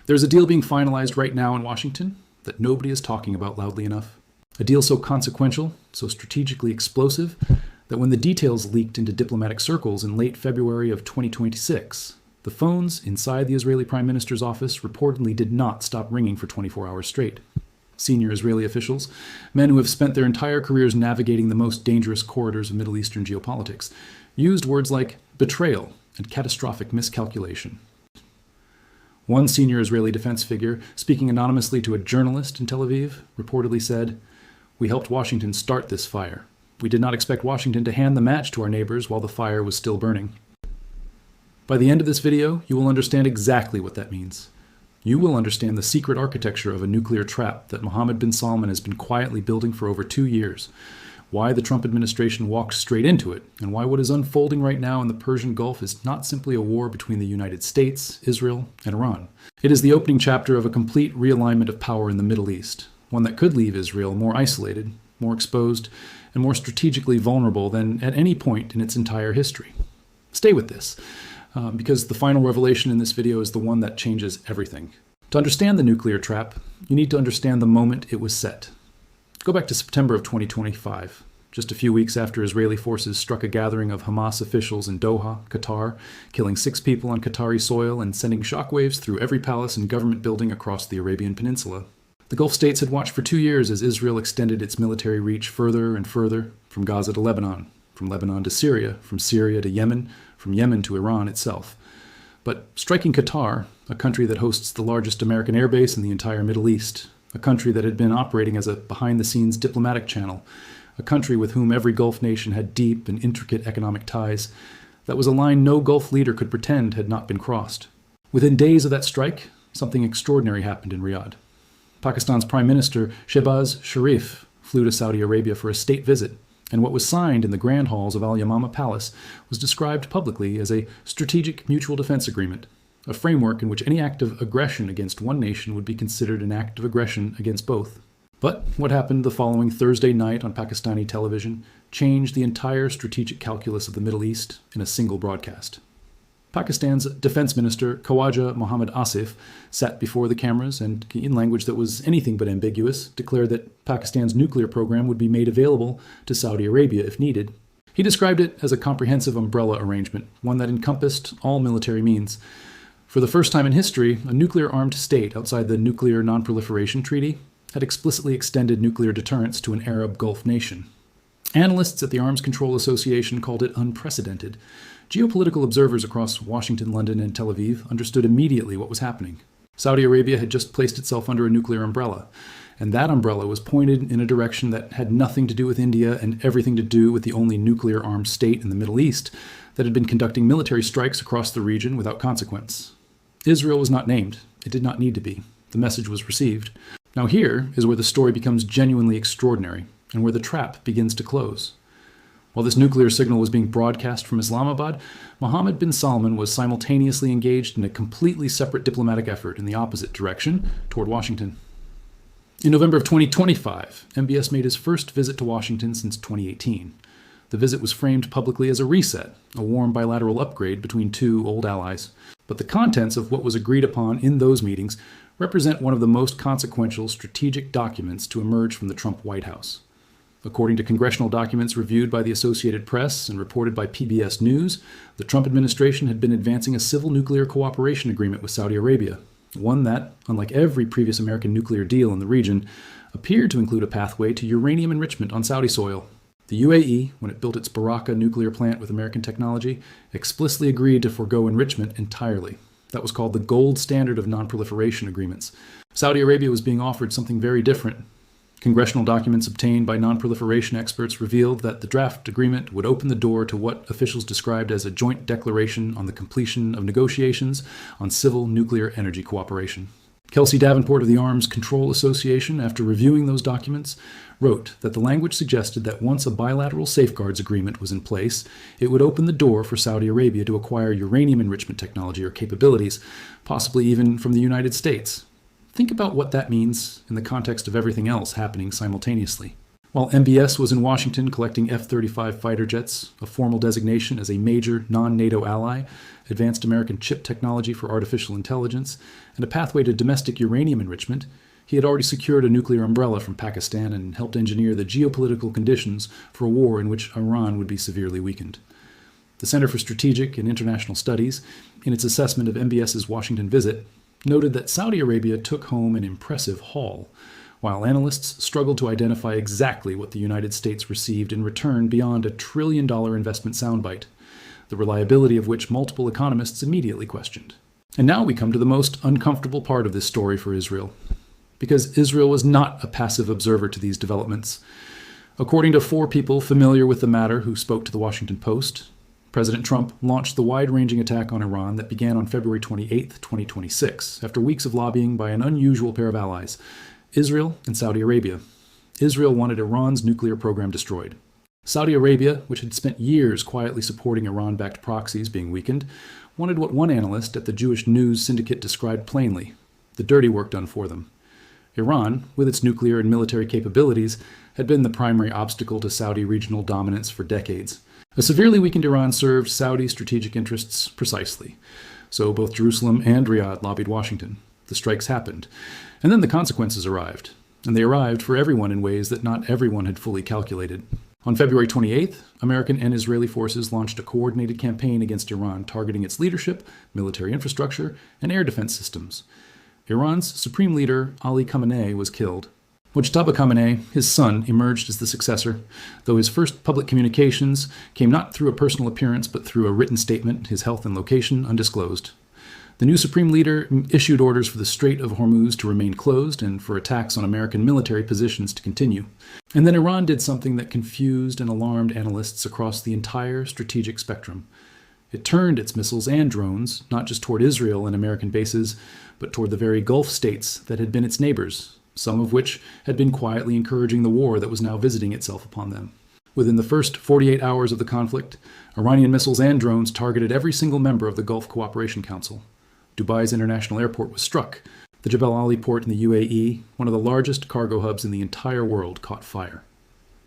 There's a deal being finalized right now in Washington that nobody is talking about loudly enough. A deal so consequential, so strategically explosive, that when the details leaked into diplomatic circles in late February of 2026, the phones inside the Israeli Prime Minister's office reportedly did not stop ringing for 24 hours straight. Senior Israeli officials, men who have spent their entire careers navigating the most dangerous corridors of Middle Eastern geopolitics, used words like betrayal and catastrophic miscalculation. One senior Israeli defense figure, speaking anonymously to a journalist in Tel Aviv, reportedly said, "We helped Washington start this fire. We did not expect Washington to hand the match to our neighbors while the fire was still burning." By the end of this video, you will understand exactly what that means. You will understand the secret architecture of a nuclear trap that Mohammed bin Salman has been quietly building for over 2 years, why the Trump administration walked straight into it, and why what is unfolding right now in the Persian Gulf is not simply a war between the United States, Israel, and Iran. It is the opening chapter of a complete realignment of power in the Middle East, one that could leave Israel more isolated, more exposed, and more strategically vulnerable than at any point in its entire history. Stay with this, because the final revelation in this video is the one that changes everything. To understand the nuclear trap, you need to understand the moment it was set. Go back to September of 2025, just a few weeks after Israeli forces struck a gathering of Hamas officials in Doha, Qatar, killing 6 people on Qatari soil and sending shockwaves through every palace and government building across the Arabian Peninsula. The Gulf states had watched for 2 years as Israel extended its military reach further and further, from Gaza to Lebanon, from Lebanon to Syria, from Syria to Yemen, from Yemen to Iran itself. But striking Qatar, a country that hosts the largest American airbase in the entire Middle East, a country that had been operating as a behind-the-scenes diplomatic channel, a country with whom every Gulf nation had deep and intricate economic ties, that was a line no Gulf leader could pretend had not been crossed. Within days of that strike, something extraordinary happened in Riyadh. Pakistan's Prime Minister Shehbaz Sharif flew to Saudi Arabia for a state visit, and what was signed in the grand halls of Al Yamama Palace was described publicly as a strategic mutual defense agreement, a framework in which any act of aggression against one nation would be considered an act of aggression against both. But what happened the following Thursday night on Pakistani television changed the entire strategic calculus of the Middle East in a single broadcast. Pakistan's Defense Minister Khawaja Mohammed Asif sat before the cameras and, in language that was anything but ambiguous, declared that Pakistan's nuclear program would be made available to Saudi Arabia if needed. He described it as a comprehensive umbrella arrangement, one that encompassed all military means. For the first time in history, a nuclear-armed state outside the Nuclear Non-Proliferation Treaty had explicitly extended nuclear deterrence to an Arab Gulf nation. Analysts at the Arms Control Association called it unprecedented. Geopolitical observers across Washington, London, and Tel Aviv understood immediately what was happening. Saudi Arabia had just placed itself under a nuclear umbrella, and that umbrella was pointed in a direction that had nothing to do with India and everything to do with the only nuclear-armed state in the Middle East that had been conducting military strikes across the region without consequence. Israel was not named. It did not need to be. The message was received. Now here is where the story becomes genuinely extraordinary, and where the trap begins to close. While this nuclear signal was being broadcast from Islamabad, Mohammed bin Salman was simultaneously engaged in a completely separate diplomatic effort in the opposite direction, toward Washington. In November of 2025, MBS made his first visit to Washington since 2018. The visit was framed publicly as a reset, a warm bilateral upgrade between 2 old allies. But the contents of what was agreed upon in those meetings represent one of the most consequential strategic documents to emerge from the Trump White House. According to congressional documents reviewed by the Associated Press and reported by PBS News, the Trump administration had been advancing a civil nuclear cooperation agreement with Saudi Arabia, one that, unlike every previous American nuclear deal in the region, appeared to include a pathway to uranium enrichment on Saudi soil. The UAE, when it built its Baraka nuclear plant with American technology, explicitly agreed to forego enrichment entirely. That was called the gold standard of non-proliferation agreements. Saudi Arabia was being offered something very different. Congressional documents obtained by non-proliferation experts revealed that the draft agreement would open the door to what officials described as a joint declaration on the completion of negotiations on civil nuclear energy cooperation. Kelsey Davenport of the Arms Control Association, after reviewing those documents, wrote that the language suggested that once a bilateral safeguards agreement was in place, it would open the door for Saudi Arabia to acquire uranium enrichment technology or capabilities, possibly even from the United States. Think about what that means in the context of everything else happening simultaneously. While MBS was in Washington collecting F-35 fighter jets, a formal designation as a major non-NATO ally, advanced American chip technology for artificial intelligence, and a pathway to domestic uranium enrichment, he had already secured a nuclear umbrella from Pakistan and helped engineer the geopolitical conditions for a war in which Iran would be severely weakened. The Center for Strategic and International Studies, in its assessment of MBS's Washington visit, noted that Saudi Arabia took home an impressive haul, while analysts struggled to identify exactly what the United States received in return beyond a $1 trillion investment soundbite, the reliability of which multiple economists immediately questioned. And now we come to the most uncomfortable part of this story for Israel, because Israel was not a passive observer to these developments. According to 4 people familiar with the matter who spoke to the Washington Post, President Trump launched the wide-ranging attack on Iran that began on February 28, 2026, after weeks of lobbying by an unusual pair of allies, Israel and Saudi Arabia. Israel wanted Iran's nuclear program destroyed. Saudi Arabia, which had spent years quietly supporting Iran-backed proxies being weakened, wanted what one analyst at the Jewish News Syndicate described plainly: the dirty work done for them. Iran, with its nuclear and military capabilities, had been the primary obstacle to Saudi regional dominance for decades. A severely weakened Iran served Saudi strategic interests precisely. So both Jerusalem and Riyadh lobbied Washington. The strikes happened. And then the consequences arrived. And they arrived for everyone in ways that not everyone had fully calculated. On February 28th, American and Israeli forces launched a coordinated campaign against Iran targeting its leadership, military infrastructure, and air defense systems. Iran's supreme leader, Ali Khamenei, was killed. Mujtaba Khamenei, his son, emerged as the successor, though his first public communications came not through a personal appearance but through a written statement, his health and location undisclosed. The new supreme leader issued orders for the Strait of Hormuz to remain closed and for attacks on American military positions to continue. And then Iran did something that confused and alarmed analysts across the entire strategic spectrum. It turned its missiles and drones, not just toward Israel and American bases, but toward the very Gulf states that had been its neighbors, some of which had been quietly encouraging the war that was now visiting itself upon them. Within the first 48 hours of the conflict, Iranian missiles and drones targeted every single member of the Gulf Cooperation Council. Dubai's international airport was struck. The Jebel Ali port in the UAE, one of the largest cargo hubs in the entire world, caught fire.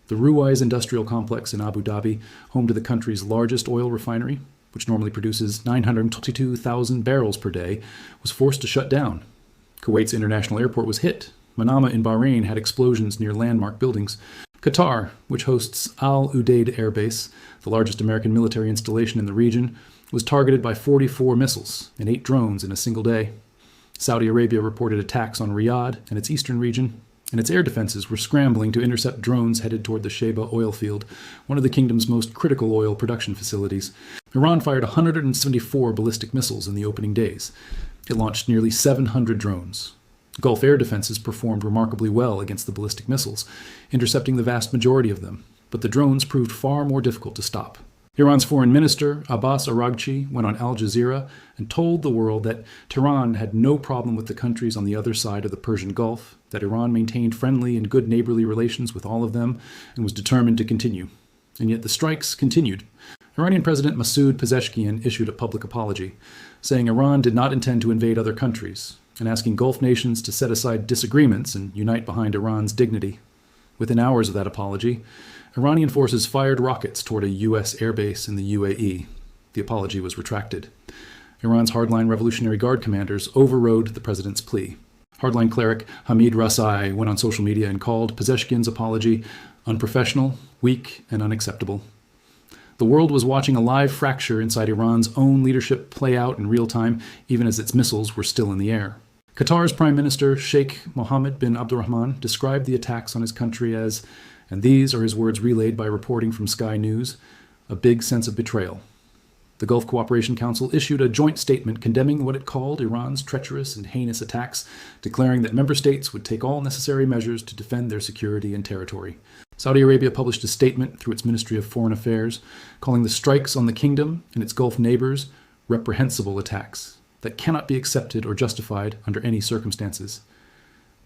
The Ruwais industrial complex in Abu Dhabi, home to the country's largest oil refinery, which normally produces 922,000 barrels per day, was forced to shut down. Kuwait's international airport was hit. Manama in Bahrain had explosions near landmark buildings. Qatar, which hosts Al Udeid Air Base, the largest American military installation in the region, was targeted by 44 missiles and 8 drones in a single day. Saudi Arabia reported attacks on Riyadh and its eastern region, and its air defenses were scrambling to intercept drones headed toward the Sheba oil field, one of the kingdom's most critical oil production facilities. Iran fired 174 ballistic missiles in the opening days. It launched nearly 700 drones. Gulf air defenses performed remarkably well against the ballistic missiles, intercepting the vast majority of them, but the drones proved far more difficult to stop. Iran's foreign minister, Abbas Araghchi, went on Al Jazeera and told the world that Tehran had no problem with the countries on the other side of the Persian Gulf, that Iran maintained friendly and good neighborly relations with all of them, and was determined to continue. And yet the strikes continued. Iranian President Masoud Pezeshkian issued a public apology, saying Iran did not intend to invade other countries, and asking Gulf nations to set aside disagreements and unite behind Iran's dignity. Within hours of that apology, Iranian forces fired rockets toward a U.S. airbase in the UAE. The apology was retracted. Iran's hardline Revolutionary Guard commanders overrode the president's plea. Hardline cleric Hamid Rasai went on social media and called Pezeshkian's apology unprofessional, weak, and unacceptable. The world was watching a live fracture inside Iran's own leadership play out in real time, even as its missiles were still in the air. Qatar's Prime Minister Sheikh Mohammed bin Abdulrahman described the attacks on his country as, and these are his words relayed by reporting from Sky News, a big sense of betrayal. The Gulf Cooperation Council issued a joint statement condemning what it called Iran's treacherous and heinous attacks, declaring that member states would take all necessary measures to defend their security and territory. Saudi Arabia published a statement through its Ministry of Foreign Affairs, calling the strikes on the kingdom and its Gulf neighbors reprehensible attacks that cannot be accepted or justified under any circumstances.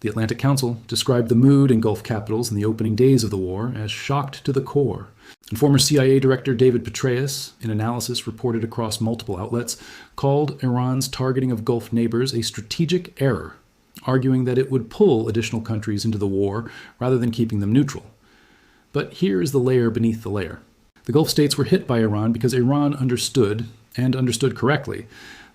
The Atlantic Council described the mood in Gulf capitals in the opening days of the war as shocked to the core. And former CIA Director David Petraeus, in analysis reported across multiple outlets, called Iran's targeting of Gulf neighbors a strategic error, arguing that it would pull additional countries into the war rather than keeping them neutral. But here is the layer beneath the layer. The Gulf states were hit by Iran because Iran understood, and understood correctly,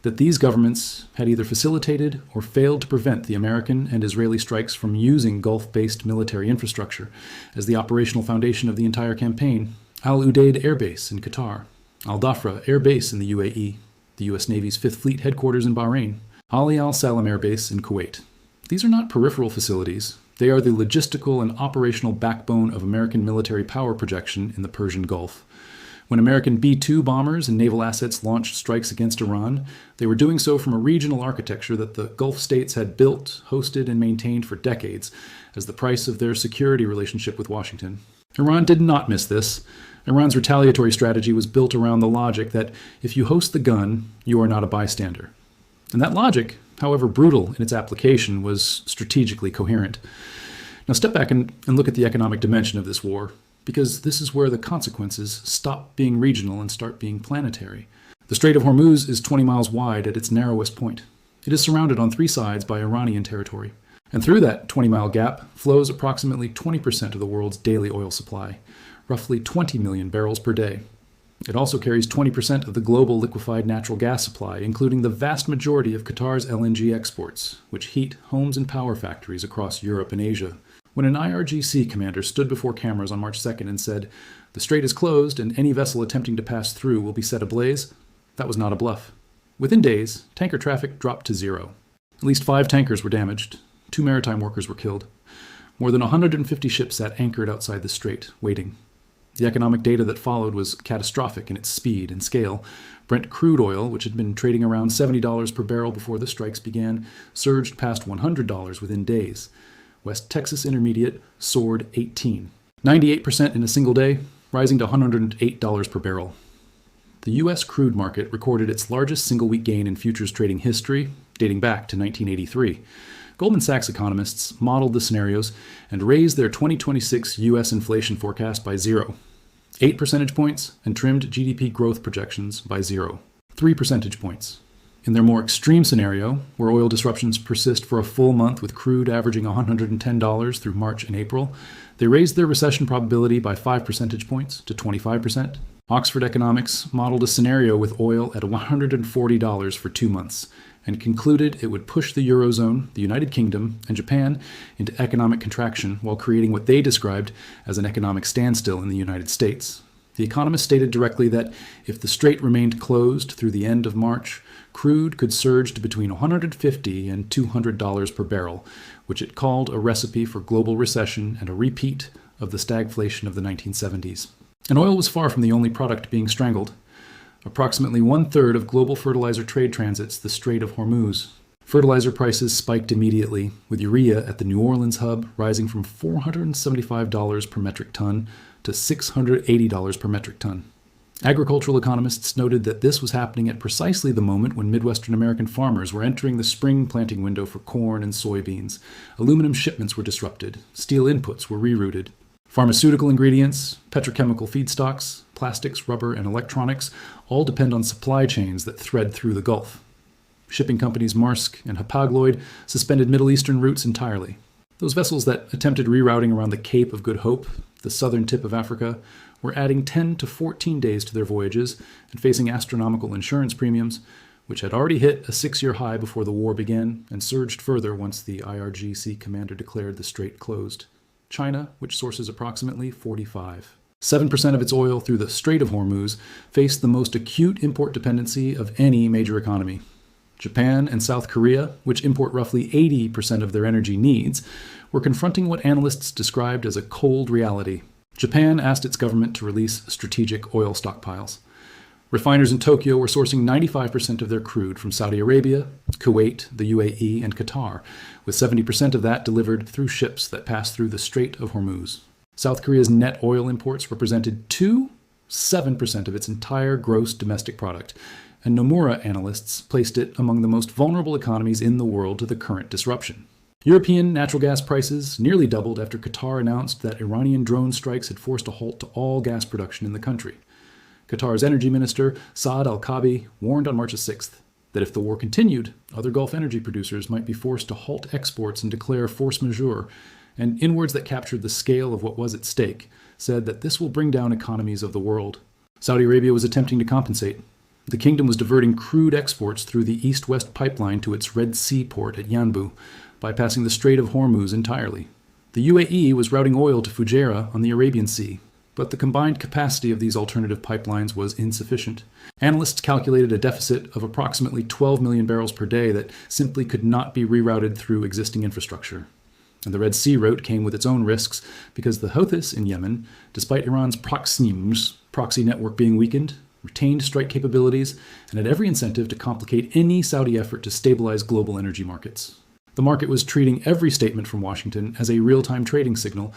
that these governments had either facilitated or failed to prevent the American and Israeli strikes from using Gulf-based military infrastructure as the operational foundation of the entire campaign. Al Udeid Air Base in Qatar, Al Dhafra Air Base in the UAE, the U.S. Navy's 5th Fleet headquarters in Bahrain, Ali Al Salam Air Base in Kuwait. These are not peripheral facilities. They are the logistical and operational backbone of American military power projection in the Persian Gulf. When American B-2 bombers and naval assets launched strikes against Iran, they were doing so from a regional architecture that the Gulf states had built, hosted, and maintained for decades as the price of their security relationship with Washington. Iran did not miss this. Iran's retaliatory strategy was built around the logic that if you host the gun, you are not a bystander. And that logic, however brutal in its application, was strategically coherent. Now step back and look at the economic dimension of this war, because this is where the consequences stop being regional and start being planetary. The Strait of Hormuz is 20 miles wide at its narrowest point. It is surrounded on 3 sides by Iranian territory. And through that 20-mile gap flows approximately 20% of the world's daily oil supply, roughly 20 million barrels per day. It also carries 20% of the global liquefied natural gas supply, including the vast majority of Qatar's LNG exports, which heat homes and power factories across Europe and Asia. When an IRGC commander stood before cameras on March 2nd and said, "The strait is closed and any vessel attempting to pass through will be set ablaze," that was not a bluff. Within days, tanker traffic dropped to 0. At least 5 tankers were damaged. 2 maritime workers were killed. More than 150 ships sat anchored outside the strait, waiting. The economic data that followed was catastrophic in its speed and scale. Brent crude oil, which had been trading around $70 per barrel before the strikes began, surged past $100 within days. West Texas Intermediate soared 98% in a single day, rising to $108 per barrel. The U.S. crude market recorded its largest single-week gain in futures trading history, dating back to 1983. Goldman Sachs economists modeled the scenarios and raised their 2026 U.S. inflation forecast by 0, 8 percentage points, and trimmed GDP growth projections by 0, 3 percentage points. In their more extreme scenario, where oil disruptions persist for a full month with crude averaging $110 through March and April, they raised their recession probability by 5 percentage points to 25%. Oxford Economics modeled a scenario with oil at $140 for 2 months and concluded it would push the Eurozone, the United Kingdom, and Japan into economic contraction while creating what they described as an economic standstill in the United States. The economist stated directly that if the strait remained closed through the end of March, crude could surge to between $150 and $200 per barrel, which it called a recipe for global recession and a repeat of the stagflation of the 1970s. And oil was far from the only product being strangled. Approximately 1/3 of global fertilizer trade transits the Strait of Hormuz. Fertilizer prices spiked immediately, with urea at the New Orleans hub rising from $475 per metric ton to $680 per metric ton. Agricultural economists noted that this was happening at precisely the moment when Midwestern American farmers were entering the spring planting window for corn and soybeans. Aluminum shipments were disrupted, steel inputs were rerouted. Pharmaceutical ingredients, petrochemical feedstocks, plastics, rubber, and electronics all depend on supply chains that thread through the Gulf. Shipping companies Maersk and Hapag-Lloyd suspended Middle Eastern routes entirely. Those vessels that attempted rerouting around the Cape of Good Hope, the southern tip of Africa, were adding 10 to 14 days to their voyages and facing astronomical insurance premiums, which had already hit a 6-year high before the war began and surged further once the IRGC commander declared the strait closed. China, which sources approximately 7% of its oil through the Strait of Hormuz, faced the most acute import dependency of any major economy. Japan and South Korea, which import roughly 80% of their energy needs, were confronting what analysts described as a cold reality. Japan asked its government to release strategic oil stockpiles. Refiners in Tokyo were sourcing 95% of their crude from Saudi Arabia, Kuwait, the UAE, and Qatar, with 70% of that delivered through ships that passed through the Strait of Hormuz. South Korea's net oil imports represented 7% of its entire gross domestic product, and Nomura analysts placed it among the most vulnerable economies in the world to the current disruption. European natural gas prices nearly doubled after Qatar announced that Iranian drone strikes had forced a halt to all gas production in the country. Qatar's energy minister, Saad al-Kaabi, warned on March 6th that if the war continued, other Gulf energy producers might be forced to halt exports and declare force majeure, and in words that captured the scale of what was at stake, said that this will bring down economies of the world. Saudi Arabia was attempting to compensate. The kingdom was diverting crude exports through the east-west pipeline to its Red Sea port at Yanbu, bypassing the Strait of Hormuz entirely. The UAE was routing oil to Fujairah on the Arabian Sea, but the combined capacity of these alternative pipelines was insufficient. Analysts calculated a deficit of approximately 12 million barrels per day that simply could not be rerouted through existing infrastructure. And the Red Sea route came with its own risks because the Houthis in Yemen, despite Iran's proxy network being weakened, retained strike capabilities, and had every incentive to complicate any Saudi effort to stabilize global energy markets. The market was treating every statement from Washington as a real-time trading signal.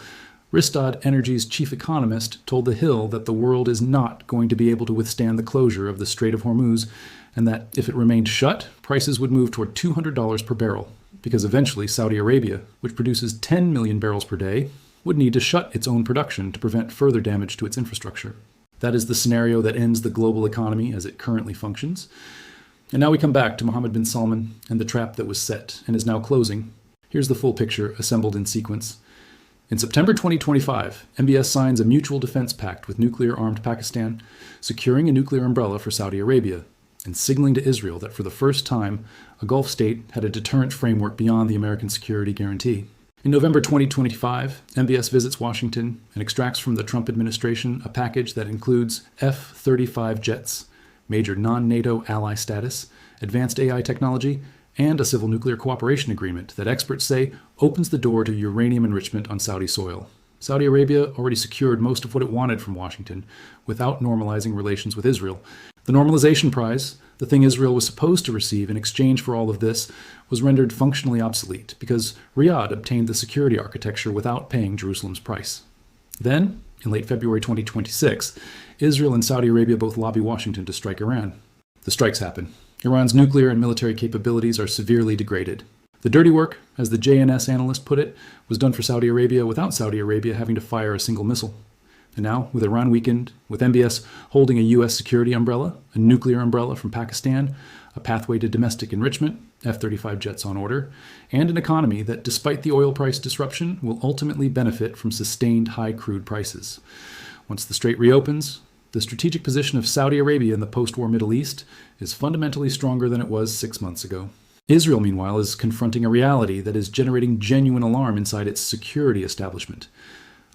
Rystad Energy's chief economist told The Hill that the world is not going to be able to withstand the closure of the Strait of Hormuz, and that if it remained shut, prices would move toward $200 per barrel, because eventually Saudi Arabia, which produces 10 million barrels per day, would need to shut its own production to prevent further damage to its infrastructure. That is the scenario that ends the global economy as it currently functions. And now we come back to Mohammed bin Salman and the trap that was set and is now closing. Here's the full picture assembled in sequence. In September 2025, MBS signs a mutual defense pact with nuclear-armed Pakistan, securing a nuclear umbrella for Saudi Arabia, and signaling to Israel that for the first time, a Gulf state had a deterrent framework beyond the American security guarantee. In November 2025, MBS visits Washington and extracts from the Trump administration a package that includes F-35 jets, major non-NATO ally status, advanced AI technology, and a civil nuclear cooperation agreement that experts say opens the door to uranium enrichment on Saudi soil. Saudi Arabia already secured most of what it wanted from Washington without normalizing relations with Israel. The normalization prize, the thing Israel was supposed to receive in exchange for all of this, was rendered functionally obsolete because Riyadh obtained the security architecture without paying Jerusalem's price. Then, in late February 2026, Israel and Saudi Arabia both lobby Washington to strike Iran. The strikes happen. Iran's nuclear and military capabilities are severely degraded. The dirty work, as the JNS analyst put it, was done for Saudi Arabia without Saudi Arabia having to fire a single missile. And now, with Iran weakened, with MBS holding a U.S. security umbrella, a nuclear umbrella from Pakistan, a pathway to domestic enrichment, F-35 jets on order, and an economy that, despite the oil price disruption, will ultimately benefit from sustained high crude prices. Once the strait reopens, the strategic position of Saudi Arabia in the post-war Middle East is fundamentally stronger than it was 6 months ago. Israel, meanwhile, is confronting a reality that is generating genuine alarm inside its security establishment.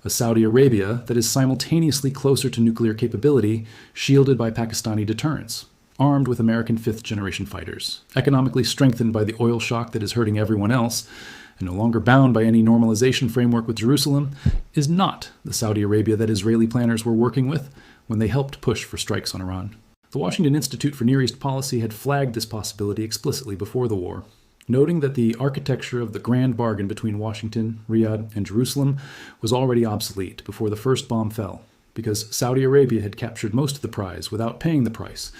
A Saudi Arabia that is simultaneously closer to nuclear capability, shielded by Pakistani deterrence, armed with American fifth-generation fighters, economically strengthened by the oil shock that is hurting everyone else, and no longer bound by any normalization framework with Jerusalem, is not the Saudi Arabia that Israeli planners were working with when they helped push for strikes on Iran. The Washington Institute for Near East Policy had flagged this possibility explicitly before the war, noting that the architecture of the grand bargain between Washington, Riyadh, and Jerusalem was already obsolete before the first bomb fell, because Saudi Arabia had captured most of the prize without paying the price.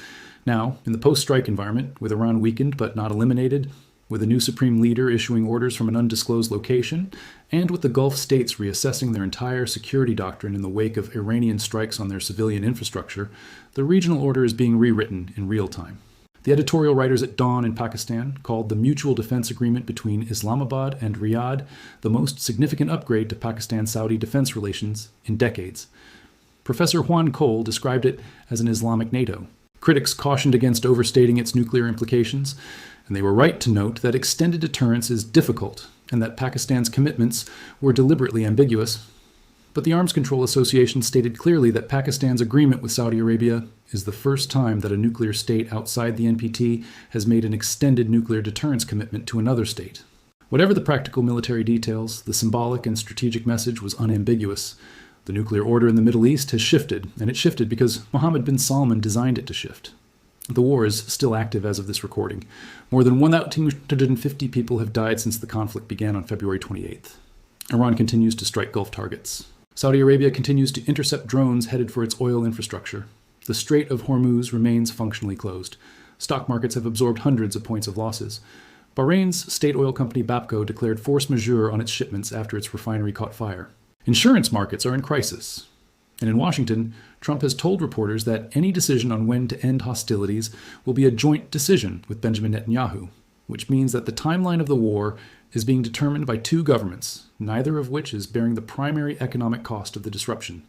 Now, in the post-strike environment, with Iran weakened but not eliminated, with a new supreme leader issuing orders from an undisclosed location, and with the Gulf states reassessing their entire security doctrine in the wake of Iranian strikes on their civilian infrastructure, the regional order is being rewritten in real time. The editorial writers at Dawn in Pakistan called the Mutual Defense Agreement between Islamabad and Riyadh the most significant upgrade to Pakistan-Saudi defense relations in decades. Professor Juan Cole described it as an Islamic NATO. Critics cautioned against overstating its nuclear implications, and they were right to note that extended deterrence is difficult and that Pakistan's commitments were deliberately ambiguous. But the Arms Control Association stated clearly that Pakistan's agreement with Saudi Arabia is the first time that a nuclear state outside the NPT has made an extended nuclear deterrence commitment to another state. Whatever the practical military details, the symbolic and strategic message was unambiguous. The nuclear order in the Middle East has shifted, and it shifted because Mohammed bin Salman designed it to shift. The war is still active as of this recording. More than 1,250 people have died since the conflict began on February 28th. Iran continues to strike Gulf targets. Saudi Arabia continues to intercept drones headed for its oil infrastructure. The Strait of Hormuz remains functionally closed. Stock markets have absorbed hundreds of points of losses. Bahrain's state oil company Bapco declared force majeure on its shipments after its refinery caught fire. Insurance markets are in crisis. And in Washington, Trump has told reporters that any decision on when to end hostilities will be a joint decision with Benjamin Netanyahu, which means that the timeline of the war is being determined by two governments, neither of which is bearing the primary economic cost of the disruption,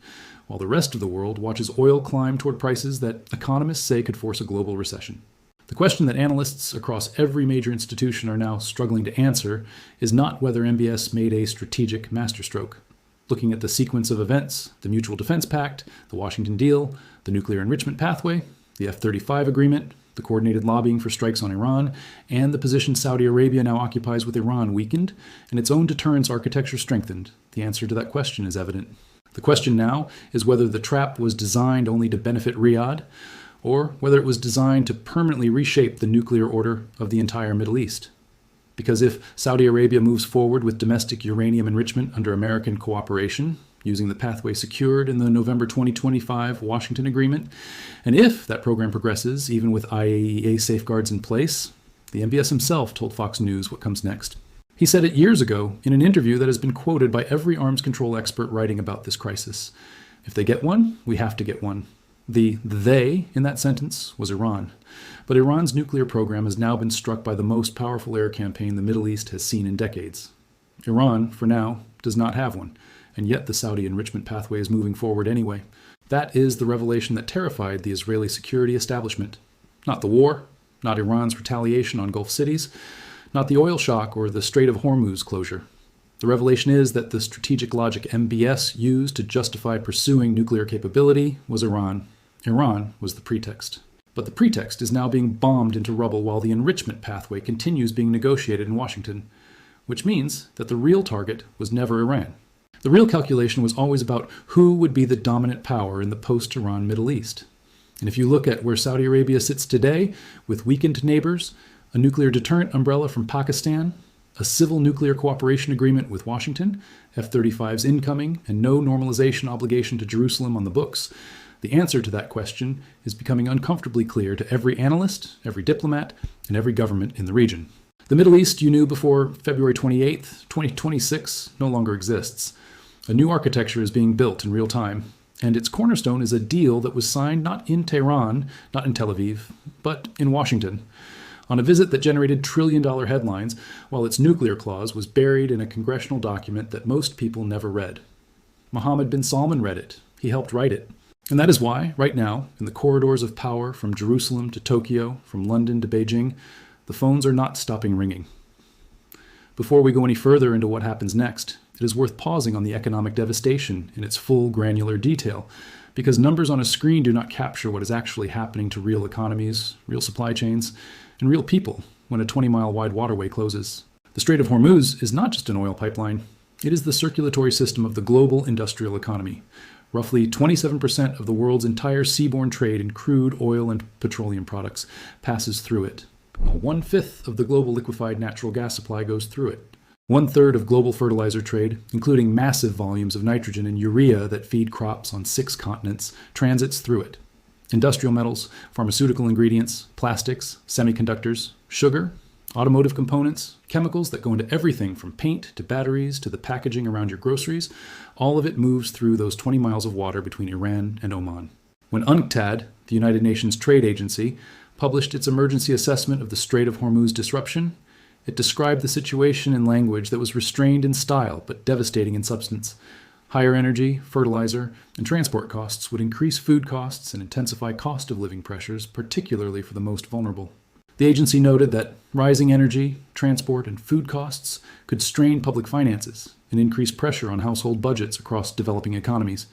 while the rest of the world watches oil climb toward prices that economists say could force a global recession. The question that analysts across every major institution are now struggling to answer is not whether MBS made a strategic masterstroke. Looking at the sequence of events, the Mutual Defense Pact, the Washington deal, the nuclear enrichment pathway, the F-35 agreement, the coordinated lobbying for strikes on Iran, and the position Saudi Arabia now occupies with Iran weakened, and its own deterrence architecture strengthened, the answer to that question is evident. The question now is whether the trap was designed only to benefit Riyadh, or whether it was designed to permanently reshape the nuclear order of the entire Middle East. Because if Saudi Arabia moves forward with domestic uranium enrichment under American cooperation, using the pathway secured in the November 2025 Washington Agreement, and if that program progresses, even with IAEA safeguards in place, the MBS himself told Fox News what comes next. He said it years ago in an interview that has been quoted by every arms control expert writing about this crisis. If they get one, we have to get one. The they in that sentence was Iran. But Iran's nuclear program has now been struck by the most powerful air campaign the Middle East has seen in decades. Iran, for now, does not have one, and yet the Saudi enrichment pathway is moving forward anyway. That is the revelation that terrified the Israeli security establishment. Not the war, not Iran's retaliation on Gulf cities, not the oil shock or the Strait of Hormuz closure. The revelation is that the strategic logic MBS used to justify pursuing nuclear capability was Iran. Iran was the pretext. But the pretext is now being bombed into rubble while the enrichment pathway continues being negotiated in Washington, which means that the real target was never Iran. The real calculation was always about who would be the dominant power in the post-Iran Middle East. And if you look at where Saudi Arabia sits today, with weakened neighbors, a nuclear deterrent umbrella from Pakistan, a civil nuclear cooperation agreement with Washington, F-35s incoming, and no normalization obligation to Jerusalem on the books, the answer to that question is becoming uncomfortably clear to every analyst, every diplomat, and every government in the region. The Middle East you knew before February 28, 2026 no longer exists. A new architecture is being built in real time, and its cornerstone is a deal that was signed not in Tehran, not in Tel Aviv, but in Washington, on a visit that generated trillion-dollar headlines, while its nuclear clause was buried in a congressional document that most people never read. Mohammed bin Salman read it. He helped write it. And that is why, right now, in the corridors of power from Jerusalem to Tokyo, from London to Beijing, the phones are not stopping ringing. Before we go any further into what happens next, it is worth pausing on the economic devastation in its full granular detail, because numbers on a screen do not capture what is actually happening to real economies, real supply chains, and real people when a 20-mile wide waterway closes. The Strait of Hormuz is not just an oil pipeline. It is the circulatory system of the global industrial economy. Roughly 27% of the world's entire seaborne trade in crude, oil, and petroleum products passes through it. 1/5 of the global liquefied natural gas supply goes through it. 1/3 of global fertilizer trade, including massive volumes of nitrogen and urea that feed crops on 6 continents, transits through it. Industrial metals, pharmaceutical ingredients, plastics, semiconductors, sugar, automotive components, chemicals that go into everything from paint to batteries to the packaging around your groceries, all of it moves through those 20 miles of water between Iran and Oman. When UNCTAD, the United Nations Trade Agency, published its emergency assessment of the Strait of Hormuz disruption, it described the situation in language that was restrained in style but devastating in substance. Higher energy, fertilizer, and transport costs would increase food costs and intensify cost of living pressures, particularly for the most vulnerable. The agency noted that rising energy, transport, and food costs could strain public finances and increase pressure on household budgets across developing economies.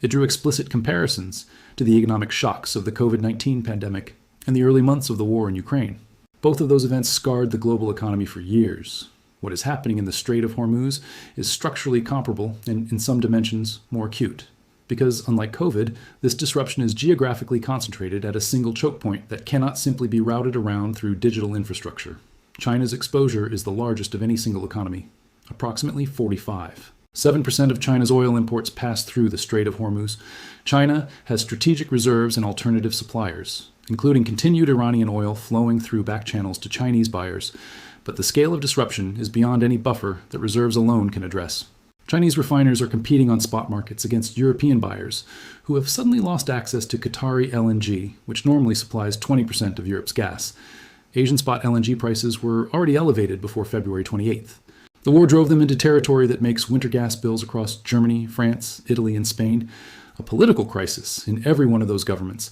It drew explicit comparisons to the economic shocks of the COVID-19 pandemic and the early months of the war in Ukraine. Both of those events scarred the global economy for years. What is happening in the Strait of Hormuz is structurally comparable and, in some dimensions, more acute. Because, unlike COVID, this disruption is geographically concentrated at a single choke point that cannot simply be routed around through digital infrastructure. China's exposure is the largest of any single economy, approximately 45. 7% of China's oil imports pass through the Strait of Hormuz. China has strategic reserves and alternative suppliers, including continued Iranian oil flowing through back channels to Chinese buyers, but the scale of disruption is beyond any buffer that reserves alone can address. Chinese refiners are competing on spot markets against European buyers, who have suddenly lost access to Qatari LNG, which normally supplies 20% of Europe's gas. Asian spot LNG prices were already elevated before February 28th. The war drove them into territory that makes winter gas bills across Germany, France, Italy, and Spain a political crisis in every one of those governments.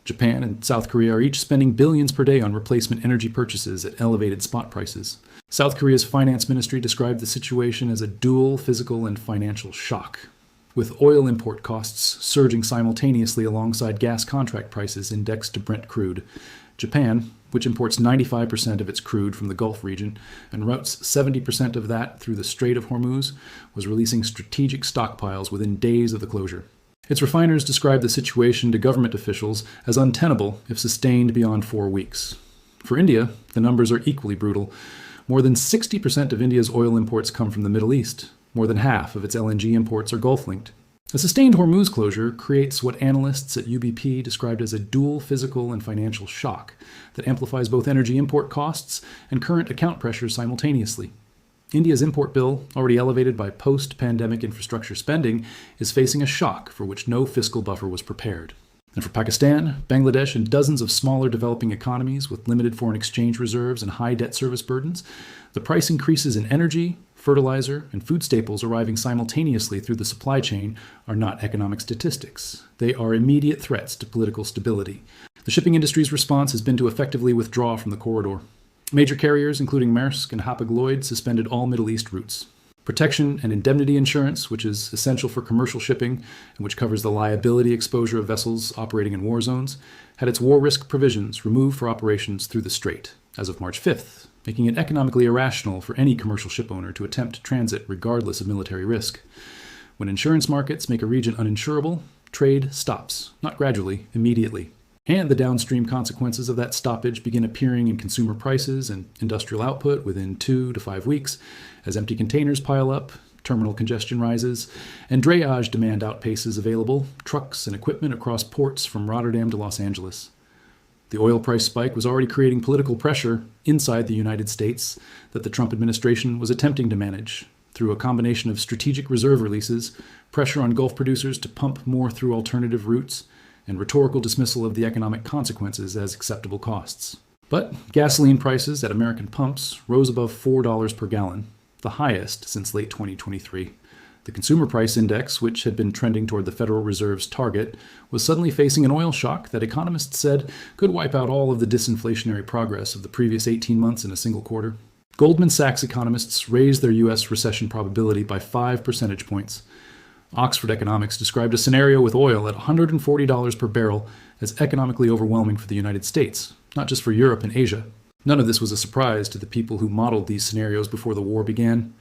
Japan and South Korea are each spending billions per day on replacement energy purchases at elevated spot prices. South Korea's finance ministry described the situation as a dual physical and financial shock, with oil import costs surging simultaneously alongside gas contract prices indexed to Brent crude. Japan, which imports 95% of its crude from the Gulf region and routes 70% of that through the Strait of Hormuz, was releasing strategic stockpiles within days of the closure. Its refiners described the situation to government officials as untenable if sustained beyond 4 weeks. For India, the numbers are equally brutal. More than 60% of India's oil imports come from the Middle East. More than half of its LNG imports are Gulf-linked. A sustained Hormuz closure creates what analysts at UBP described as a dual physical and financial shock that amplifies both energy import costs and current account pressures simultaneously. India's import bill, already elevated by post-pandemic infrastructure spending, is facing a shock for which no fiscal buffer was prepared. And for Pakistan, Bangladesh, and dozens of smaller developing economies with limited foreign exchange reserves and high debt service burdens, the price increases in energy, fertilizer, and food staples arriving simultaneously through the supply chain are not economic statistics. They are immediate threats to political stability. The shipping industry's response has been to effectively withdraw from the corridor. Major carriers, including Maersk and Hapag-Lloyd, suspended all Middle East routes. Protection and indemnity insurance, which is essential for commercial shipping and which covers the liability exposure of vessels operating in war zones, had its war risk provisions removed for operations through the Strait as of March 5th, making it economically irrational for any commercial ship owner to attempt transit regardless of military risk. When insurance markets make a region uninsurable, trade stops, not gradually, immediately. And the downstream consequences of that stoppage begin appearing in consumer prices and industrial output within 2 to 5 weeks, as empty containers pile up, terminal congestion rises, and drayage demand outpaces available trucks and equipment across ports from Rotterdam to Los Angeles. The oil price spike was already creating political pressure inside the United States that the Trump administration was attempting to manage through a combination of strategic reserve releases, pressure on Gulf producers to pump more through alternative routes, and rhetorical dismissal of the economic consequences as acceptable costs. But gasoline prices at American pumps rose above $4 per gallon, the highest since late 2023. The consumer price index, which had been trending toward the Federal Reserve's target, was suddenly facing an oil shock that economists said could wipe out all of the disinflationary progress of the previous 18 months in a single quarter. Goldman Sachs economists raised their U.S. recession probability by 5 percentage points. Oxford Economics described a scenario with oil at $140 per barrel as economically overwhelming for the United States, not just for Europe and Asia. None of this was a surprise to the people who modeled these scenarios before the war began.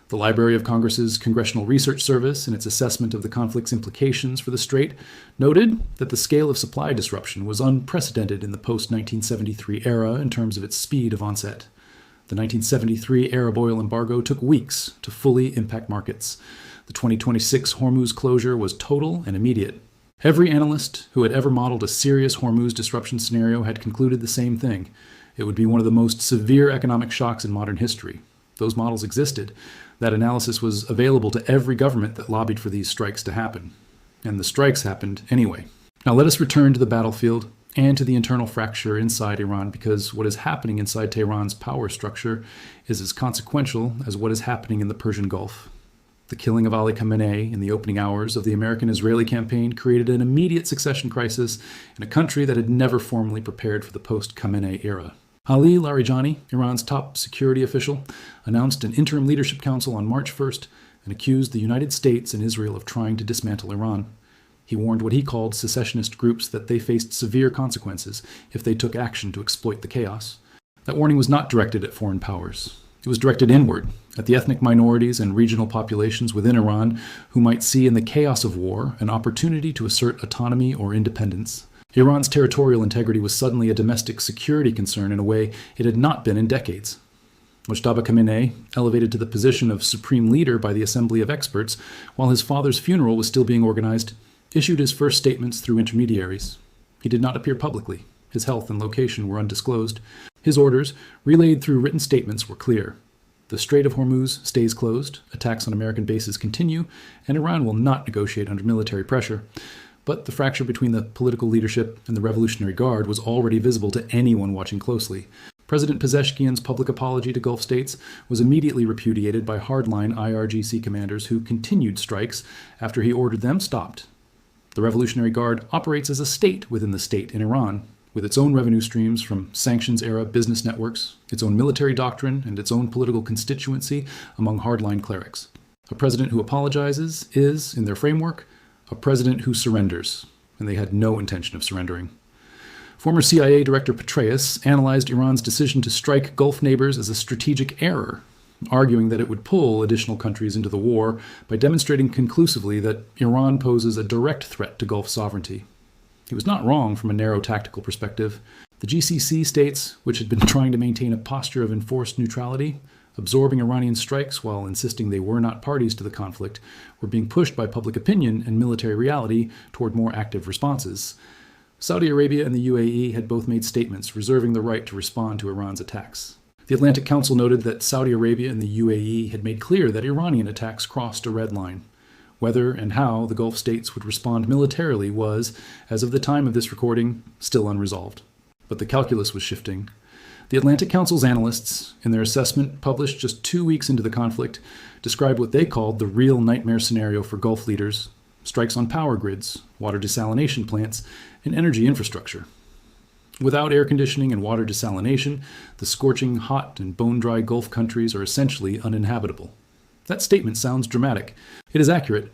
The Library of Congress's Congressional Research Service, in its assessment of the conflict's implications for the Strait, noted that the scale of supply disruption was unprecedented in the post-1973 era in terms of its speed of onset. The 1973 Arab oil embargo took weeks to fully impact markets. The 2026 Hormuz closure was total and immediate. Every analyst who had ever modeled a serious Hormuz disruption scenario had concluded the same thing. It would be one of the most severe economic shocks in modern history. Those models existed. That analysis was available to every government that lobbied for these strikes to happen. And the strikes happened anyway. Now let us return to the battlefield and to the internal fracture inside Iran, because what is happening inside Tehran's power structure is as consequential as what is happening in the Persian Gulf. The killing of Ali Khamenei in the opening hours of the American-Israeli campaign created an immediate succession crisis in a country that had never formally prepared for the post-Khamenei era. Ali Larijani, Iran's top security official, announced an interim leadership council on March 1st and accused the United States and Israel of trying to dismantle Iran. He warned what he called secessionist groups that they faced severe consequences if they took action to exploit the chaos. That warning was not directed at foreign powers. It was directed inward, at the ethnic minorities and regional populations within Iran who might see in the chaos of war an opportunity to assert autonomy or independence. Iran's territorial integrity was suddenly a domestic security concern in a way it had not been in decades. Mojtaba Khamenei, elevated to the position of supreme leader by the Assembly of Experts while his father's funeral was still being organized, issued his first statements through intermediaries. He did not appear publicly. His health and location were undisclosed. His orders, relayed through written statements, were clear. The Strait of Hormuz stays closed, attacks on American bases continue, and Iran will not negotiate under military pressure. But the fracture between the political leadership and the Revolutionary Guard was already visible to anyone watching closely. President Pezeshkian's public apology to Gulf states was immediately repudiated by hardline IRGC commanders who continued strikes after he ordered them stopped. The Revolutionary Guard operates as a state within the state in Iran, with its own revenue streams from sanctions-era business networks, its own military doctrine, and its own political constituency among hardline clerics. A president who apologizes is, in their framework, a president who surrenders, and they had no intention of surrendering. Former CIA Director Petraeus analyzed Iran's decision to strike Gulf neighbors as a strategic error, arguing that it would pull additional countries into the war by demonstrating conclusively that Iran poses a direct threat to Gulf sovereignty. He was not wrong from a narrow tactical perspective. The GCC states, which had been trying to maintain a posture of enforced neutrality, absorbing Iranian strikes while insisting they were not parties to the conflict, were being pushed by public opinion and military reality toward more active responses. Saudi Arabia and the UAE had both made statements reserving the right to respond to Iran's attacks. The Atlantic Council noted that Saudi Arabia and the UAE had made clear that Iranian attacks crossed a red line. Whether and how the Gulf states would respond militarily was, as of the time of this recording, still unresolved. But the calculus was shifting. The Atlantic Council's analysts, in their assessment published just 2 weeks into the conflict, described what they called the real nightmare scenario for Gulf leaders: strikes on power grids, water desalination plants, and energy infrastructure. Without air conditioning and water desalination, the scorching, hot, and bone-dry Gulf countries are essentially uninhabitable. That statement sounds dramatic. It is accurate.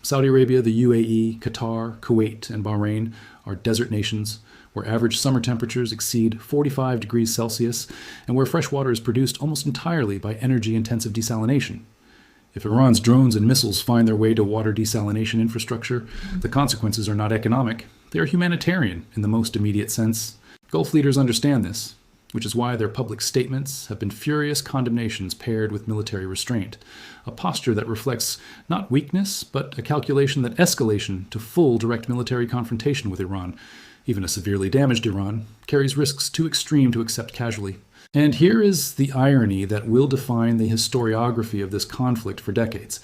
Saudi Arabia, the UAE, Qatar, Kuwait, and Bahrain are desert nations where average summer temperatures exceed 45 degrees Celsius and where fresh water is produced almost entirely by energy-intensive desalination. If Iran's drones and missiles find their way to water desalination infrastructure, the consequences are not economic. They are humanitarian in the most immediate sense. Gulf leaders understand this, which is why their public statements have been furious condemnations paired with military restraint, a posture that reflects not weakness, but a calculation that escalation to full direct military confrontation with Iran, even a severely damaged Iran, carries risks too extreme to accept casually. And here is the irony that will define the historiography of this conflict for decades.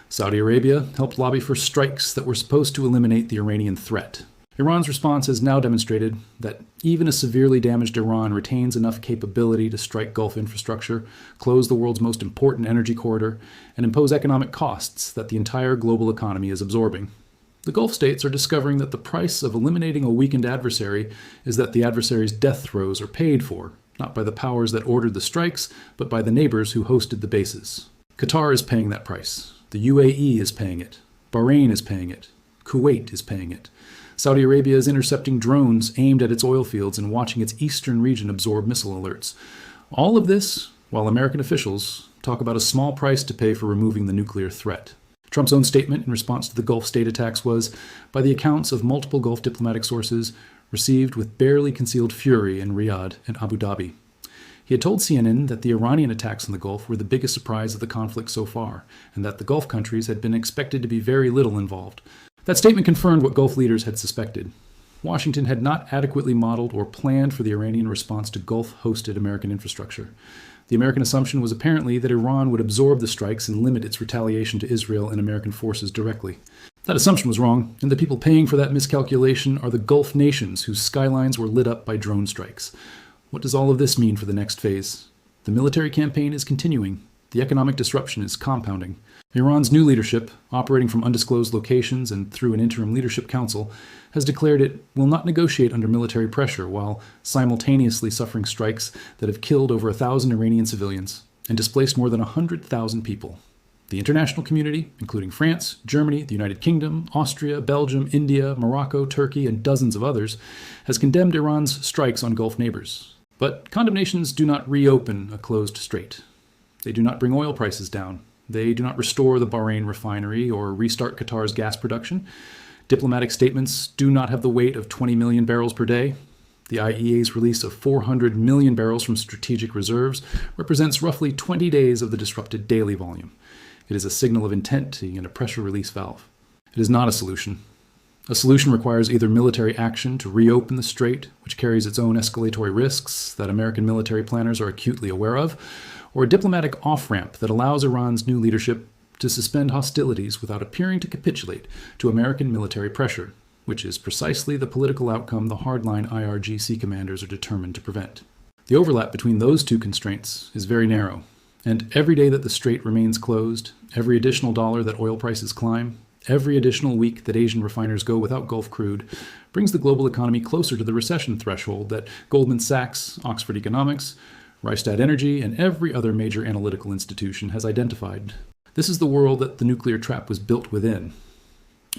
Saudi Arabia helped lobby for strikes that were supposed to eliminate the Iranian threat. Iran's response has now demonstrated that even a severely damaged Iran retains enough capability to strike Gulf infrastructure, close the world's most important energy corridor, and impose economic costs that the entire global economy is absorbing. The Gulf states are discovering that the price of eliminating a weakened adversary is that the adversary's death throes are paid for, not by the powers that ordered the strikes, but by the neighbors who hosted the bases. Qatar is paying that price. The UAE is paying it. Bahrain is paying it. Kuwait is paying it. Saudi Arabia is intercepting drones aimed at its oil fields and watching its eastern region absorb missile alerts. All of this while American officials talk about a small price to pay for removing the nuclear threat. Trump's own statement in response to the Gulf state attacks was, by the accounts of multiple Gulf diplomatic sources, received with barely concealed fury in Riyadh and Abu Dhabi. He had told CNN that the Iranian attacks in the Gulf were the biggest surprise of the conflict so far, and that the Gulf countries had been expected to be very little involved. That statement confirmed what Gulf leaders had suspected. Washington had not adequately modeled or planned for the Iranian response to Gulf-hosted American infrastructure. The American assumption was apparently that Iran would absorb the strikes and limit its retaliation to Israel and American forces directly. That assumption was wrong, and the people paying for that miscalculation are the Gulf nations whose skylines were lit up by drone strikes. What does all of this mean for the next phase? The military campaign is continuing. The economic disruption is compounding. Iran's new leadership, operating from undisclosed locations and through an interim leadership council, has declared it will not negotiate under military pressure while simultaneously suffering strikes that have killed over 1,000 Iranian civilians and displaced more than 100,000 people. The international community, including France, Germany, the United Kingdom, Austria, Belgium, India, Morocco, Turkey, and dozens of others, has condemned Iran's strikes on Gulf neighbors. But condemnations do not reopen a closed strait. They do not bring oil prices down. They do not restore the Bahrain refinery or restart Qatar's gas production. Diplomatic statements do not have the weight of 20 million barrels per day. The IEA's release of 400 million barrels from strategic reserves represents roughly 20 days of the disrupted daily volume. It is a signal of intent and a pressure release valve. It is not a solution. A solution requires either military action to reopen the strait, which carries its own escalatory risks that American military planners are acutely aware of, or a diplomatic off-ramp that allows Iran's new leadership to suspend hostilities without appearing to capitulate to American military pressure, which is precisely the political outcome the hardline IRGC commanders are determined to prevent. The overlap between those two constraints is very narrow, and every day that the strait remains closed, every additional dollar that oil prices climb, every additional week that Asian refiners go without Gulf crude brings the global economy closer to the recession threshold that Goldman Sachs, Oxford Economics, Rystad Energy, and every other major analytical institution has identified. This is the world that the nuclear trap was built within.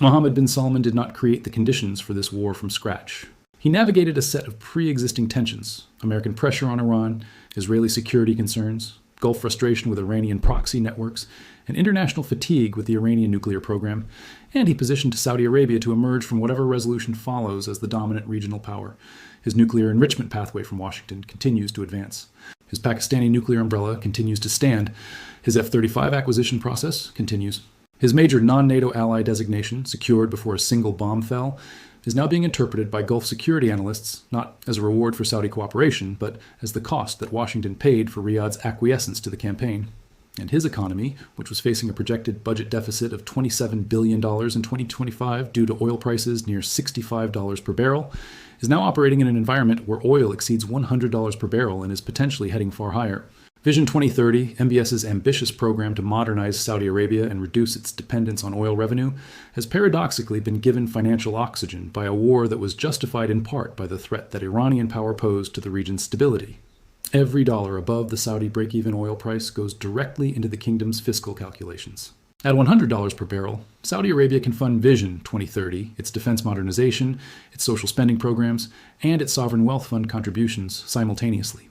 Mohammed bin Salman did not create the conditions for this war from scratch. He navigated a set of pre-existing tensions: American pressure on Iran, Israeli security concerns, Gulf frustration with Iranian proxy networks, and international fatigue with the Iranian nuclear program, and he positioned Saudi Arabia to emerge from whatever resolution follows as the dominant regional power. His nuclear enrichment pathway from Washington continues to advance. His Pakistani nuclear umbrella continues to stand. His F-35 acquisition process continues. His major non-NATO ally designation, secured before a single bomb fell, is now being interpreted by Gulf security analysts not as a reward for Saudi cooperation, but as the cost that Washington paid for Riyadh's acquiescence to the campaign. And his economy, which was facing a projected budget deficit of $27 billion in 2025 due to oil prices near $65 per barrel, is now operating in an environment where oil exceeds $100 per barrel and is potentially heading far higher. Vision 2030, MBS's ambitious program to modernize Saudi Arabia and reduce its dependence on oil revenue, has paradoxically been given financial oxygen by a war that was justified in part by the threat that Iranian power posed to the region's stability. Every dollar above the Saudi break-even oil price goes directly into the kingdom's fiscal calculations. At $100 per barrel, Saudi Arabia can fund Vision 2030, its defense modernization, its social spending programs, and its sovereign wealth fund contributions simultaneously.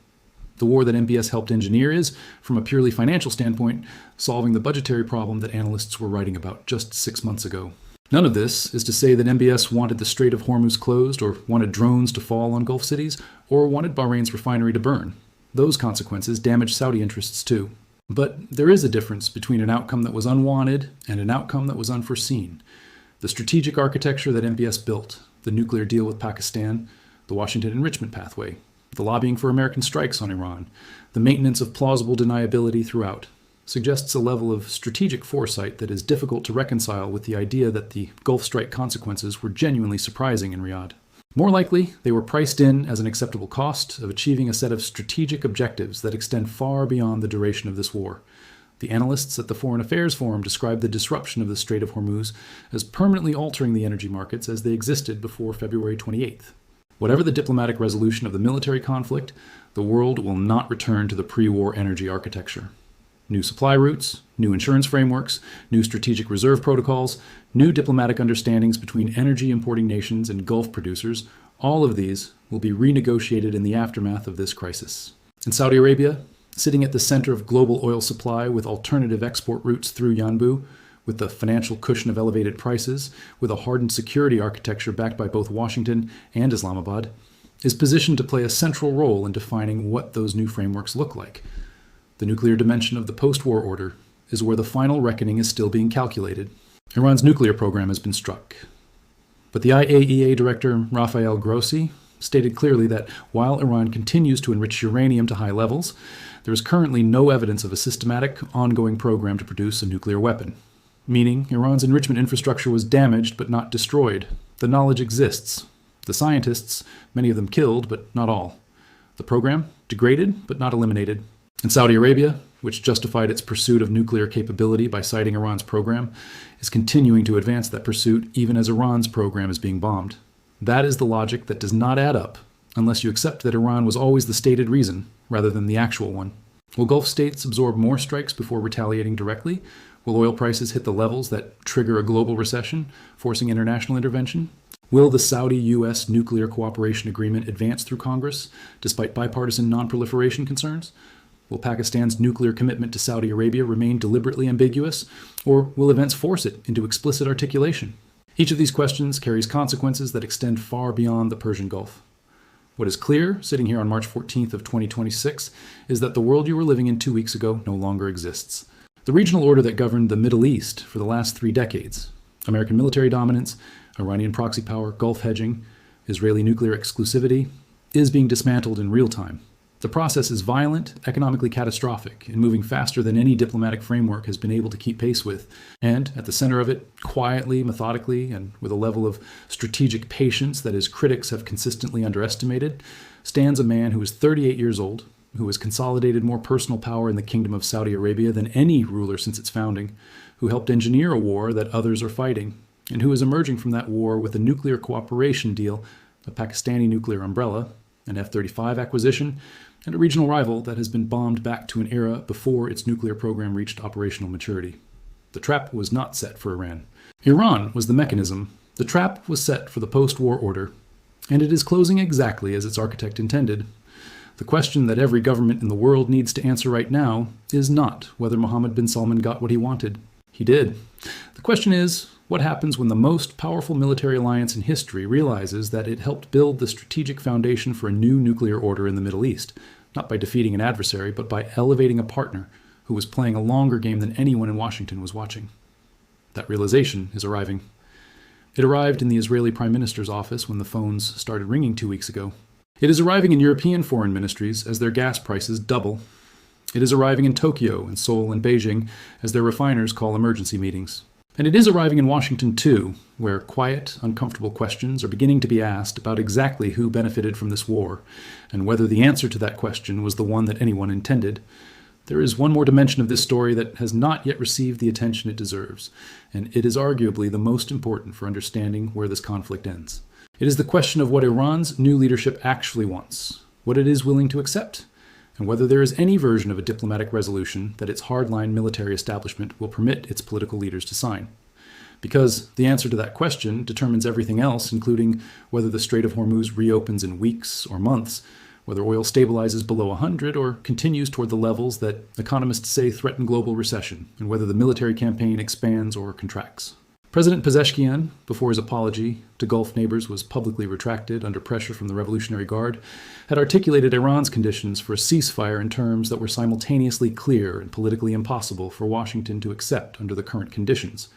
The war that MBS helped engineer is, from a purely financial standpoint, solving the budgetary problem that analysts were writing about just 6 months ago. None of this is to say that MBS wanted the Strait of Hormuz closed, or wanted drones to fall on Gulf cities, or wanted Bahrain's refinery to burn. Those consequences damage Saudi interests too. But there is a difference between an outcome that was unwanted and an outcome that was unforeseen. The strategic architecture that MBS built, the nuclear deal with Pakistan, the Washington enrichment pathway, the lobbying for American strikes on Iran, the maintenance of plausible deniability throughout, suggests a level of strategic foresight that is difficult to reconcile with the idea that the Gulf strike consequences were genuinely surprising in Riyadh. More likely, they were priced in as an acceptable cost of achieving a set of strategic objectives that extend far beyond the duration of this war. The analysts at the Foreign Affairs Forum described the disruption of the Strait of Hormuz as permanently altering the energy markets as they existed before February 28th. Whatever the diplomatic resolution of the military conflict, the world will not return to the pre-war energy architecture. New supply routes, new insurance frameworks, new strategic reserve protocols, new diplomatic understandings between energy importing nations and Gulf producers, all of these will be renegotiated in the aftermath of this crisis. In Saudi Arabia, sitting at the center of global oil supply with alternative export routes through Yanbu, with the financial cushion of elevated prices, with a hardened security architecture backed by both Washington and Islamabad, is positioned to play a central role in defining what those new frameworks look like. The nuclear dimension of the post-war order is where the final reckoning is still being calculated. Iran's nuclear program has been struck. But the IAEA director, Rafael Grossi, stated clearly that while Iran continues to enrich uranium to high levels, there is currently no evidence of a systematic, ongoing program to produce a nuclear weapon. Meaning, Iran's enrichment infrastructure was damaged but not destroyed. The knowledge exists. The scientists, many of them killed, but not all. The program, degraded but not eliminated. And Saudi Arabia, which justified its pursuit of nuclear capability by citing Iran's program, is continuing to advance that pursuit even as Iran's program is being bombed. That is the logic that does not add up unless you accept that Iran was always the stated reason rather than the actual one. Will Gulf states absorb more strikes before retaliating directly? Will oil prices hit the levels that trigger a global recession, forcing international intervention? Will the Saudi-U.S. nuclear cooperation agreement advance through Congress, despite bipartisan non-proliferation concerns? Will Pakistan's nuclear commitment to Saudi Arabia remain deliberately ambiguous, or will events force it into explicit articulation? Each of these questions carries consequences that extend far beyond the Persian Gulf. What is clear, sitting here on March 14th of 2026, is that the world you were living in 2 weeks ago no longer exists. The regional order that governed the Middle East for the last 3 decades, American military dominance, Iranian proxy power, Gulf hedging, Israeli nuclear exclusivity, is being dismantled in real time. The process is violent, economically catastrophic, and moving faster than any diplomatic framework has been able to keep pace with. And at the center of it, quietly, methodically, and with a level of strategic patience that his critics have consistently underestimated, stands a man who is 38 years old, who has consolidated more personal power in the Kingdom of Saudi Arabia than any ruler since its founding, who helped engineer a war that others are fighting, and who is emerging from that war with a nuclear cooperation deal, a Pakistani nuclear umbrella, an F-35 acquisition, and a regional rival that has been bombed back to an era before its nuclear program reached operational maturity. The trap was not set for Iran. Iran was the mechanism. The trap was set for the post-war order, and it is closing exactly as its architect intended. The question that every government in the world needs to answer right now is not whether Mohammed bin Salman got what he wanted. He did. The question is, what happens when the most powerful military alliance in history realizes that it helped build the strategic foundation for a new nuclear order in the Middle East, not by defeating an adversary, but by elevating a partner who was playing a longer game than anyone in Washington was watching? That realization is arriving. It arrived in the Israeli Prime Minister's office when the phones started ringing 2 weeks ago. It is arriving in European foreign ministries as their gas prices double. It is arriving in Tokyo and Seoul and Beijing as their refiners call emergency meetings. And it is arriving in Washington too, where quiet, uncomfortable questions are beginning to be asked about exactly who benefited from this war, and whether the answer to that question was the one that anyone intended. There is one more dimension of this story that has not yet received the attention it deserves, and it is arguably the most important for understanding where this conflict ends. It is the question of what Iran's new leadership actually wants, what it is willing to accept, and whether there is any version of a diplomatic resolution that its hardline military establishment will permit its political leaders to sign. Because the answer to that question determines everything else, including whether the Strait of Hormuz reopens in weeks or months, whether oil stabilizes below 100 or continues toward the levels that economists say threaten global recession, and whether the military campaign expands or contracts. President Pezeshkian, before his apology to Gulf neighbors was publicly retracted under pressure from the Revolutionary Guard, had articulated Iran's conditions for a ceasefire in terms that were simultaneously clear and politically impossible for Washington to accept under the current conditions.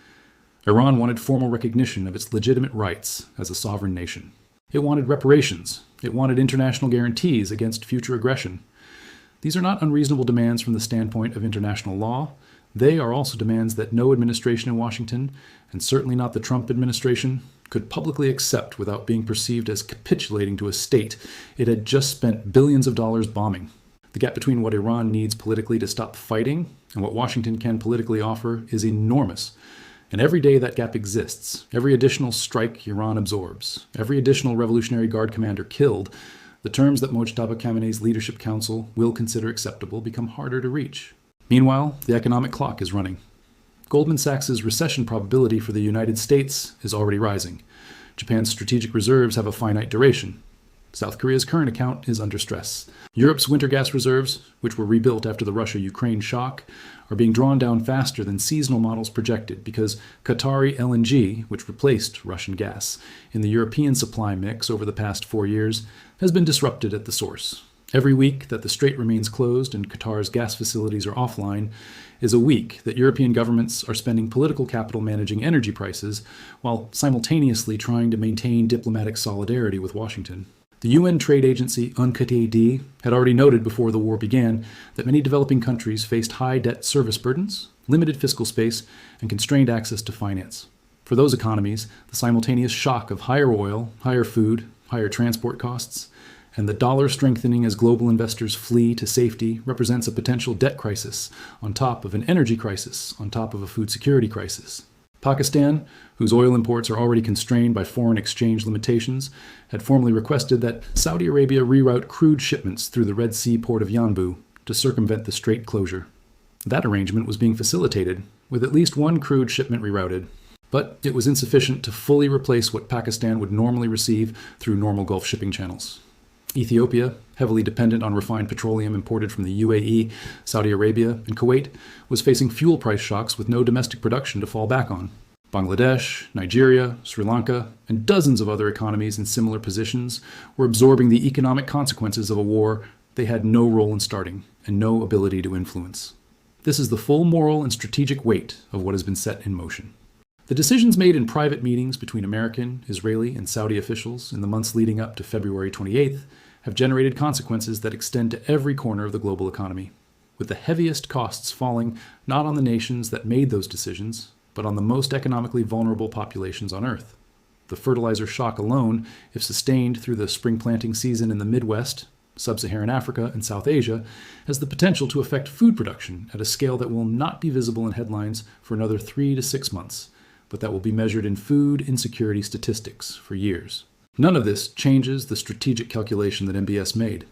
Iran wanted formal recognition of its legitimate rights as a sovereign nation. It wanted reparations. It wanted international guarantees against future aggression. These are not unreasonable demands from the standpoint of international law. They are also demands that no administration in Washington, and certainly not the Trump administration, could publicly accept without being perceived as capitulating to a state it had just spent billions of dollars bombing. The gap between what Iran needs politically to stop fighting and what Washington can politically offer is enormous. And every day that gap exists, every additional strike Iran absorbs, every additional Revolutionary Guard commander killed, the terms that Mojtaba Khamenei's Leadership Council will consider acceptable become harder to reach. Meanwhile, the economic clock is running. Goldman Sachs' recession probability for the United States is already rising. Japan's strategic reserves have a finite duration. South Korea's current account is under stress. Europe's winter gas reserves, which were rebuilt after the Russia-Ukraine shock, are being drawn down faster than seasonal models projected because Qatari LNG, which replaced Russian gas in the European supply mix over the past 4 years, has been disrupted at the source. Every week that the strait remains closed and Qatar's gas facilities are offline is a week that European governments are spending political capital managing energy prices while simultaneously trying to maintain diplomatic solidarity with Washington. The UN trade agency UNCTAD had already noted before the war began that many developing countries faced high debt service burdens, limited fiscal space, and constrained access to finance. For those economies, the simultaneous shock of higher oil, higher food, higher transport costs, and the dollar strengthening as global investors flee to safety represents a potential debt crisis on top of an energy crisis on top of a food security crisis. Pakistan, whose oil imports are already constrained by foreign exchange limitations, had formally requested that Saudi Arabia reroute crude shipments through the Red Sea port of Yanbu to circumvent the strait closure. That arrangement was being facilitated, with at least one crude shipment rerouted, but it was insufficient to fully replace what Pakistan would normally receive through normal Gulf shipping channels. Ethiopia, heavily dependent on refined petroleum imported from the UAE, Saudi Arabia, and Kuwait, was facing fuel price shocks with no domestic production to fall back on. Bangladesh, Nigeria, Sri Lanka, and dozens of other economies in similar positions were absorbing the economic consequences of a war they had no role in starting and no ability to influence. This is the full moral and strategic weight of what has been set in motion. The decisions made in private meetings between American, Israeli, and Saudi officials in the months leading up to February 28th have generated consequences that extend to every corner of the global economy, with the heaviest costs falling not on the nations that made those decisions, but on the most economically vulnerable populations on Earth. The fertilizer shock alone, if sustained through the spring planting season in the Midwest, Sub-Saharan Africa, and South Asia, has the potential to affect food production at a scale that will not be visible in headlines for another 3 to 6 months, but that will be measured in food insecurity statistics for years. None of this changes the strategic calculation that MBS made.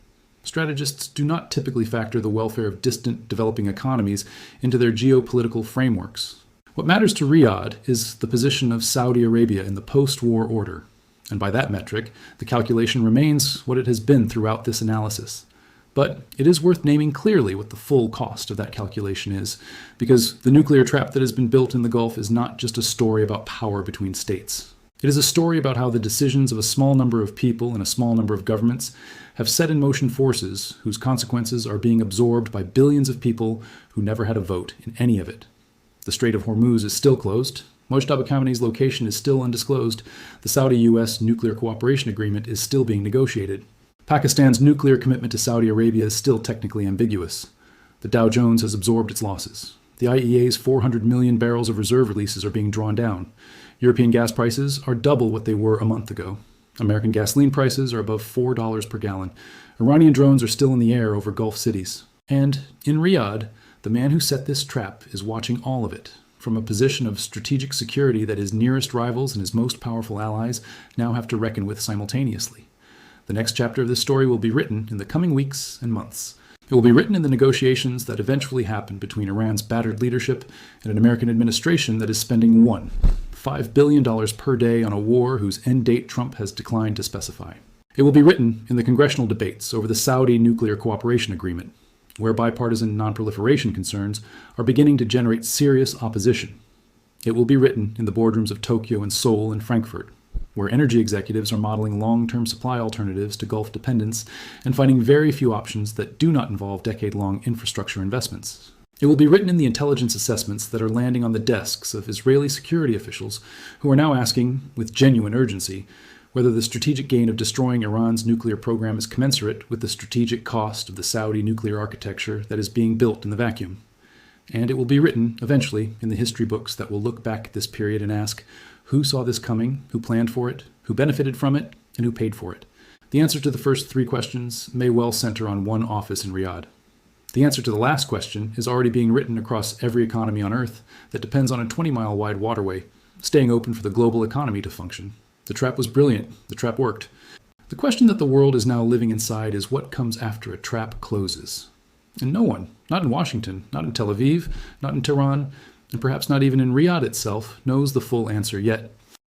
Strategists do not typically factor the welfare of distant developing economies into their geopolitical frameworks. What matters to Riyadh is the position of Saudi Arabia in the post-war order. And by that metric, the calculation remains what it has been throughout this analysis. But it is worth naming clearly what the full cost of that calculation is, because the nuclear trap that has been built in the Gulf is not just a story about power between states. It is a story about how the decisions of a small number of people and a small number of governments have set in motion forces whose consequences are being absorbed by billions of people who never had a vote in any of it. The Strait of Hormuz is still closed. Mojtaba Khamenei's location is still undisclosed. The Saudi-US nuclear cooperation agreement is still being negotiated. Pakistan's nuclear commitment to Saudi Arabia is still technically ambiguous. The Dow Jones has absorbed its losses. The IEA's 400 million barrels of reserve releases are being drawn down. European gas prices are double what they were a month ago. American gasoline prices are above $4 per gallon. Iranian drones are still in the air over Gulf cities. And in Riyadh, the man who set this trap is watching all of it, from a position of strategic security that his nearest rivals and his most powerful allies now have to reckon with simultaneously. The next chapter of this story will be written in the coming weeks and months. It will be written in the negotiations that eventually happen between Iran's battered leadership and an American administration that is spending $5 billion per day on a war whose end date Trump has declined to specify. It will be written in the congressional debates over the Saudi nuclear cooperation agreement, where bipartisan nonproliferation concerns are beginning to generate serious opposition. It will be written in the boardrooms of Tokyo and Seoul and Frankfurt, where energy executives are modeling long-term supply alternatives to Gulf dependence and finding very few options that do not involve decade-long infrastructure investments. It will be written in the intelligence assessments that are landing on the desks of Israeli security officials who are now asking, with genuine urgency, whether the strategic gain of destroying Iran's nuclear program is commensurate with the strategic cost of the Saudi nuclear architecture that is being built in the vacuum. And it will be written, eventually, in the history books that will look back at this period and ask, who saw this coming, who planned for it, who benefited from it, and who paid for it? The answer to the first 3 questions may well center on one office in Riyadh. The answer to the last question is already being written across every economy on Earth that depends on a 20-mile wide waterway, staying open for the global economy to function. The trap was brilliant. The trap worked. The question that the world is now living inside is what comes after a trap closes. And no one, not in Washington, not in Tel Aviv, not in Tehran, and perhaps not even in Riyadh itself, knows the full answer yet.